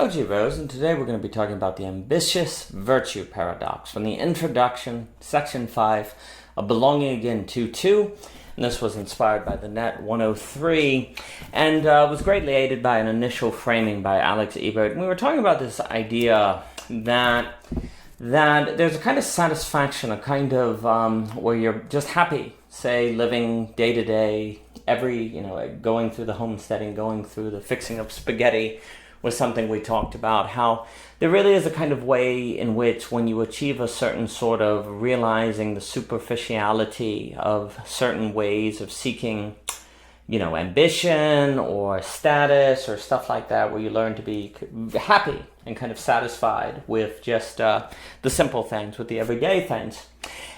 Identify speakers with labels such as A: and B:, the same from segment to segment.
A: OG Rose, and today we're going to be talking about the ambitious virtue paradox from the introduction, section 5 of Belonging Again 2.2. And this was inspired by the Net 103 and was greatly aided by an initial framing by Alex Ebert. And we were talking about this idea that there's a kind of satisfaction, a kind of where you're just happy, say, living day to day, going through the homesteading, going through the fixing of spaghetti was something we talked about, how there really is a kind of way in which when you achieve a certain sort of realizing the superficiality of certain ways of seeking, ambition or status or stuff like that, where you learn to be happy and kind of satisfied with just the simple things, with the everyday things.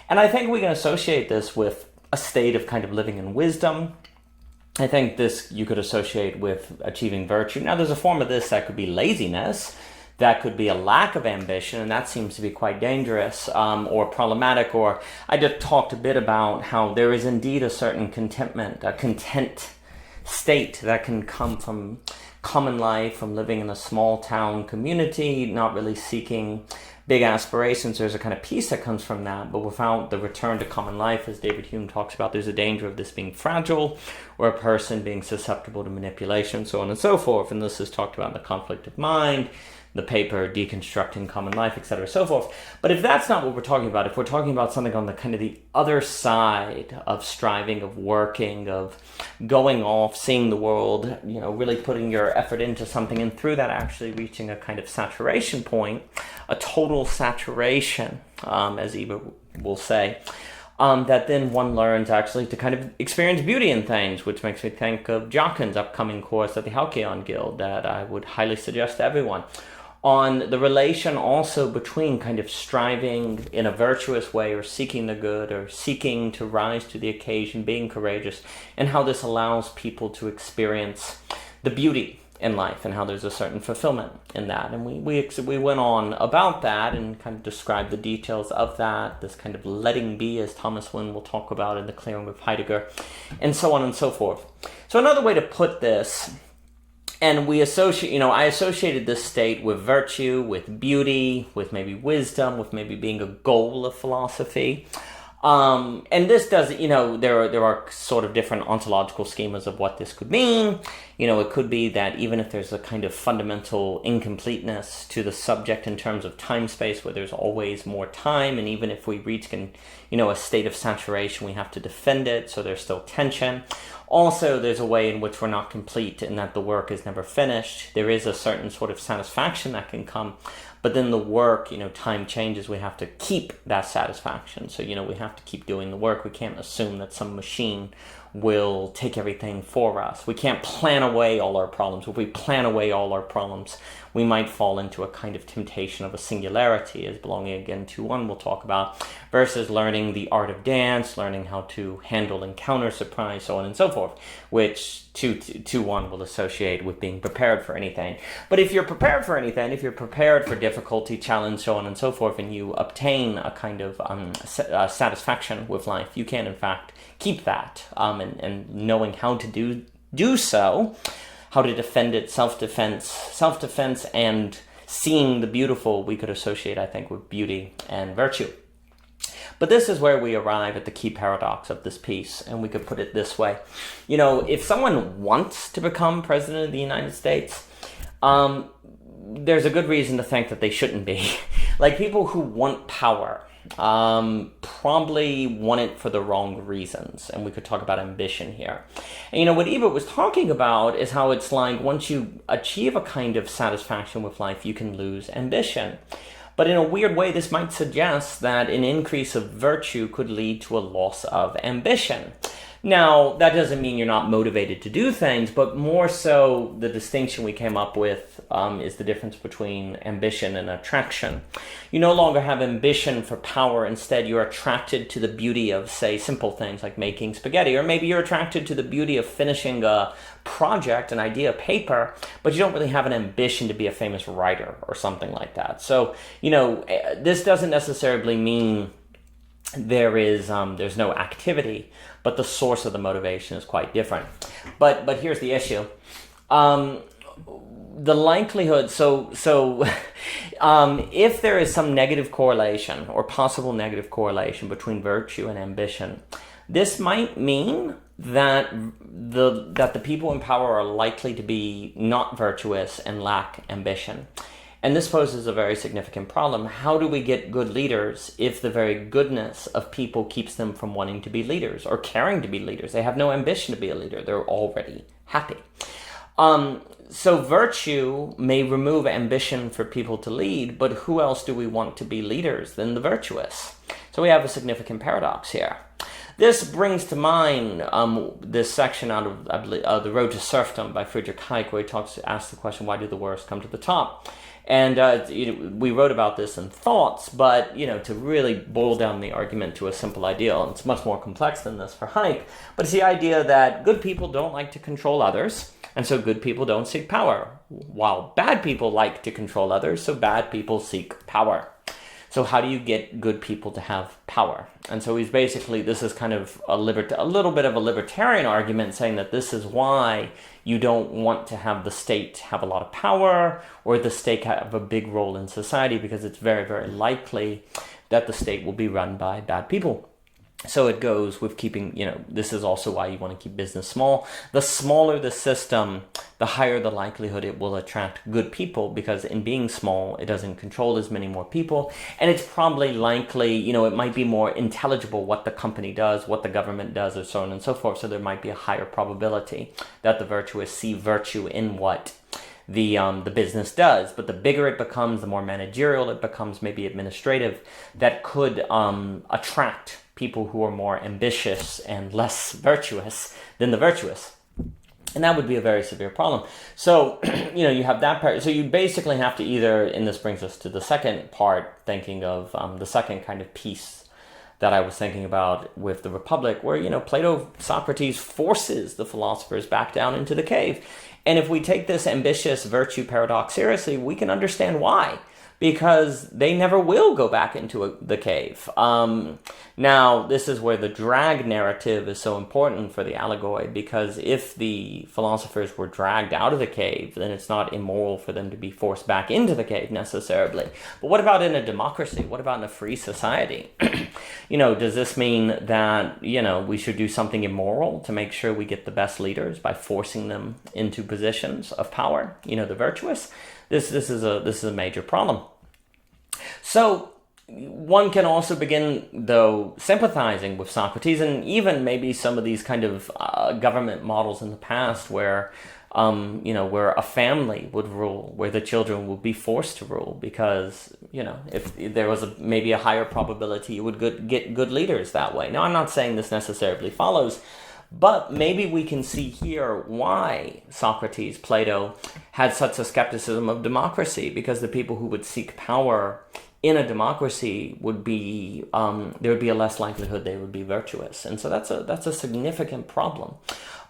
A: And I think we can associate this with a state of kind of living in wisdom. I think this you could associate with achieving virtue. Now, there's a form of this that could be laziness, that could be a lack of ambition, and that seems to be quite dangerous or problematic. Or I just talked a bit about how there is indeed a certain contentment, a content state that can come from common life, from living in a small town community, not really seeking big aspirations. There's a kind of peace that comes from that, but without the return to common life, as David Hume talks about, there's a danger of this being fragile, or a person being susceptible to manipulation, so on and so forth. And this is talked about in the Conflict of Mind, the paper Deconstructing Common Life, etc., so forth. But if that's not what we're talking about, if we're talking about something on the kind of the other side of striving, of working, of going off, seeing the world, really putting your effort into something, and through that actually reaching a kind of saturation point, a total saturation, as Ebert will say, that then one learns actually to kind of experience beauty in things, which makes me think of Jockin's upcoming course at the Halcyon Guild that I would highly suggest to everyone, on the relation also between kind of striving in a virtuous way, or seeking the good, or seeking to rise to the occasion, being courageous, and how this allows people to experience the beauty in life, and how there's a certain fulfillment in that. And we went on about that and kind of described the details of that, this kind of letting be, as Thomas Wynne will talk about in The Clearing of Heidegger, and so on and so forth. So another way to put this, and I associated this state with virtue, with beauty, with maybe wisdom, with maybe being a goal of philosophy. And this does, there are sort of different ontological schemas of what this could mean. It could be that even if there's a kind of fundamental incompleteness to the subject in terms of time space, where there's always more time, and even if we reach, a state of saturation, we have to defend it, so there's still tension. Also, there's a way in which we're not complete, and that the work is never finished. There is a certain sort of satisfaction that can come, but then the work, time changes. We have to keep that satisfaction. So, we have to keep doing the work. We can't assume that some machine will take everything for us. We can't plan away all our problems. If we plan away all our problems, we might fall into a kind of temptation of a singularity, as Belonging Again 2.1 we'll talk about, versus learning the art of dance, learning how to handle encounter, surprise, so on and so forth, which 2.1 will associate with being prepared for anything. But if you're prepared for anything, if you're prepared for difficulty, challenge, so on and so forth, and you obtain a kind of satisfaction with life, you can in fact keep that, and knowing how to do so, how to defend it, self-defense, and seeing the beautiful, we could associate, I think, with beauty and virtue. But this is where we arrive at the key paradox of this piece, and we could put it this way. If someone wants to become president of the United States, there's a good reason to think that they shouldn't be. Like, people who want power probably want it for the wrong reasons, and we could talk about ambition here. And what Ebert was talking about is how it's like once you achieve a kind of satisfaction with life, you can lose ambition. But in a weird way, this might suggest that an increase of virtue could lead to a loss of ambition. Now, that doesn't mean you're not motivated to do things, but more so the distinction we came up with is the difference between ambition and attraction. You no longer have ambition for power. Instead, you're attracted to the beauty of, say, simple things like making spaghetti, or maybe you're attracted to the beauty of finishing a project, an idea, paper, but you don't really have an ambition to be a famous writer or something like that. So, this doesn't necessarily mean there's no activity, but the source of the motivation is quite different. But here's the issue. the likelihood, if there is some negative correlation or possible negative correlation between virtue and ambition, this might mean that the people in power are likely to be not virtuous and lack ambition. And this poses a very significant problem. How do we get good leaders if the very goodness of people keeps them from wanting to be leaders or caring to be leaders? They have no ambition to be a leader. They're already happy. So virtue may remove ambition for people to lead, but who else do we want to be leaders than the virtuous? So we have a significant paradox here. This brings to mind this section out of, I believe, The Road to Serfdom by Friedrich Hayek, where he asks the question, why do the worst come to the top? And we wrote about this in Thoughts, but to really boil down the argument to a simple ideal, and it's much more complex than this for Hayek, but it's the idea that good people don't like to control others, and so good people don't seek power, while bad people like to control others, so bad people seek power. So how do you get good people to have power? And so he's basically, this is kind of a little bit of a libertarian argument, saying that this is why you don't want to have the state have a lot of power or the state have a big role in society, because it's very, very likely that the state will be run by bad people. So it goes with keeping, this is also why you want to keep business small. The smaller the system, the higher the likelihood it will attract good people, because in being small, it doesn't control as many more people. And it's probably likely, it might be more intelligible what the company does, what the government does, or so on and so forth. So there might be a higher probability that the virtuous see virtue in what the business does. But the bigger it becomes, the more managerial it becomes, maybe administrative, that could attract people who are more ambitious and less virtuous than the virtuous. And that would be a very severe problem. So, you have that part. So you basically have to either, and this brings us to the second part, thinking of the second kind of piece that I was thinking about with the Republic, where, Socrates forces the philosophers back down into the cave. And if we take this ambitious virtue paradox seriously, we can understand why. Because they never will go back into the cave. Now, this is where the drag narrative is so important for the allegory, because if the philosophers were dragged out of the cave, then it's not immoral for them to be forced back into the cave necessarily. But what about in a democracy? What about in a free society? Does this mean that, we should do something immoral to make sure we get the best leaders by forcing them into positions of power, the virtuous? This is a major problem. So one can also begin, though, sympathizing with Socrates, and even maybe some of these kind of government models in the past where, where a family would rule, where the children would be forced to rule, because, if there was maybe a higher probability you would get good leaders that way. Now, I'm not saying this necessarily follows, but maybe we can see here why Socrates, Plato, had such a skepticism of democracy, because the people who would seek power in a democracy would be, there would be a less likelihood they would be virtuous. And so that's a significant problem.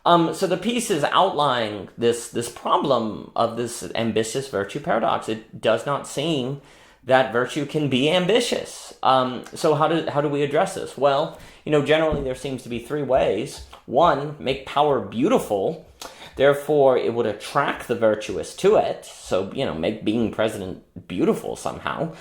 A: So the piece is outlining this problem of this ambitious virtue paradox. It does not seem that virtue can be ambitious. So how do we address this? Well, generally there seems to be three ways. One, make power beautiful. Therefore, it would attract the virtuous to it. So, make being president beautiful somehow.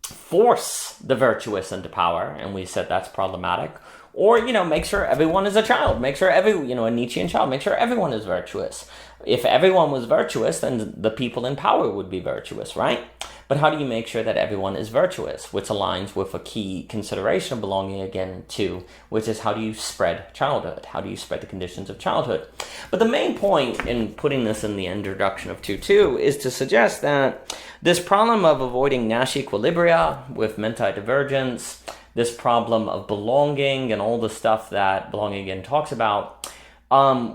A: Force the virtuous into power, and we said that's problematic. Or, make sure everyone is a child. Make sure a Nietzschean child, make sure everyone is virtuous. If everyone was virtuous, then the people in power would be virtuous, right? But how do you make sure that everyone is virtuous? Which aligns with a key consideration of belonging again to, which is how do you spread childhood? How do you spread the conditions of childhood? But the main point in putting this in the introduction of 2.2 is to suggest that this problem of avoiding Nash Equilibria with mentidivergence, this problem of belonging and all the stuff that belonging again talks about,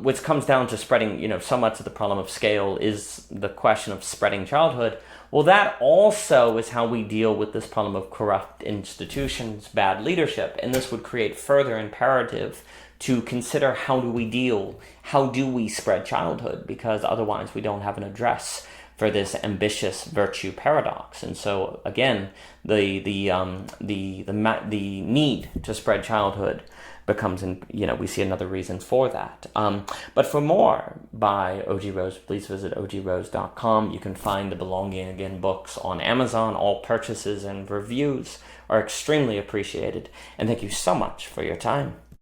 A: which comes down to spreading, so much of the problem of scale is the question of spreading childhood. Well, that also is how we deal with this problem of corrupt institutions, bad leadership. And this would create further imperative to consider how do we spread childhood, because otherwise we don't have an address for this ambitious virtue paradox. And so again, the need to spread childhood becomes, we see another reason for that. But for more by O.G. Rose, please visit ogrose.com. You can find the Belonging Again books on Amazon. All purchases and reviews are extremely appreciated. And thank you so much for your time.